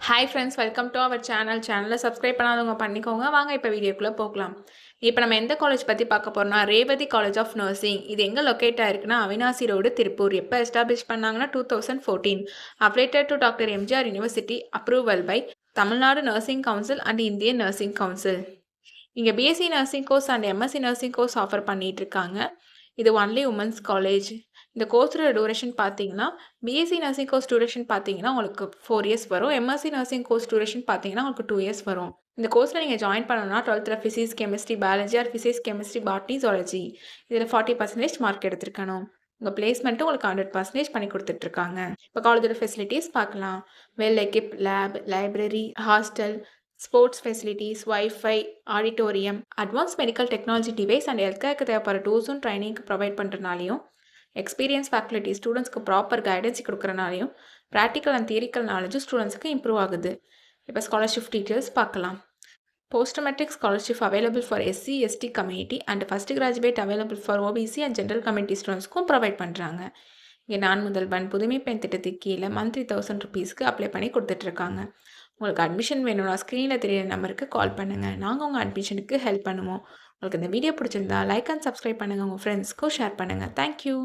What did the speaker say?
Hi friends, welcome to our channel. சேனலை subscribe பண்ணாதவங்க பண்ணிக்கோங்க. வாங்க இப்போ வீடியோக்குள்ளே போகலாம். இப்போ நம்ம எந்த காலேஜ் பற்றி பார்க்க போகிறோம்னா, ரேவதி காலேஜ் ஆஃப் நர்சிங். இது எங்கே லொக்கேட் ஆயிருக்குன்னா, அவினாசி ரோடு, திருப்பூர். எப்போ எஸ்டாப்ளிஷ் பண்ணாங்கன்னா 2014. Affiliated to doctor MGR university. Approval by Tamil Nadu nursing council and Indian nursing council. இங்கே BSc nursing course and MSc nursing course offer பண்ணிட்டு இருக்காங்க. இது ஒன்லி உமன்ஸ் காலேஜ். இந்த கோர்ஸோட டூரேஷன் பார்த்தீங்கன்னா, பிஎஸ்சி நர்சிங் கோர்ஸ் டூரேஷன் பார்த்தீங்கன்னா உங்களுக்கு 4 இயர்ஸ் வரும். எம்எஸ்சி நர்சிங் கோர்ஸ் டூரேஷன் பார்த்தீங்கன்னா உங்களுக்கு 2 இயர்ஸ் வரும். இந்த கோர்ஸில் நீங்கள் ஜாயின் பண்ணணும்னா 12th physics, chemistry, biology R physics, chemistry, botany, zoology இதில் 40% மார்க் எடுத்திருக்கணும். உங்கள் பிளேஸ்மெண்ட்டும் உங்களுக்கு 100% பண்ணி கொடுத்துட்ருக்காங்க. இப்போ காலேஜோட ஃபெசிலிட்டிஸ் பார்க்கலாம். Well equipped lab, library, hostel, sports facilities, WiFi, auditorium, advance medical technology device and ஹெல்த்கேருக்கு தேவைப்படுற டூல்ஸும் ட்ரைனிங்க்கு ப்ரொவைட் பண்ணுறனாலையும், எக்ஸ்பீரியன்ஸ் ஃபேக்கல்ட்டி ஸ்டூடெண்ட்ஸ்க்கு ப்ராப்பர் கைடன்ஸ் கொடுக்குறனாலையும், ப்ராக்டிக்கல் அண்ட் தியரிக்கல் நாலேஜும் ஸ்டூடெண்ட்ஸ்க்கு இம்ப்ரூவ் ஆகுது. இப்போ ஸ்காலர்ஷிப் டீட்டெயில்ஸ் பார்க்கலாம். Post matric scholarship available for SC ST community and first graduate available for OBC and general community ஸ்டூடெண்ட்ஸ்க்கும் ப்ரொவைட் பண்ணுறாங்க. இங்கே நான் முதல்வன் புதுமை பெண் திட்டத்துக்கு கீழே மந்த்லி 1000 ருபீஸ்க்கு அப்ளை பண்ணி கொடுத்துட்ருக்காங்க. உங்களுக்கு அட்மிஷன் வேணும்னா ஸ்க்ரீனில் தெரியிற நம்பருக்கு கால் பண்ணுங்கள். நாங்கள் உங்கள் அட்மிஷனுக்கு ஹெல்ப் பண்ணுவோம். உங்களுக்கு இந்த வீடியோ பிடிச்சிருந்தா லைக் அண்ட் சப்ஸ்கிரைப் பண்ணுங்கள். உங்கள் ஃப்ரெண்ட்ஸ்க்கும் ஷேர் பண்ணுங்கள். தேங்க்யூ.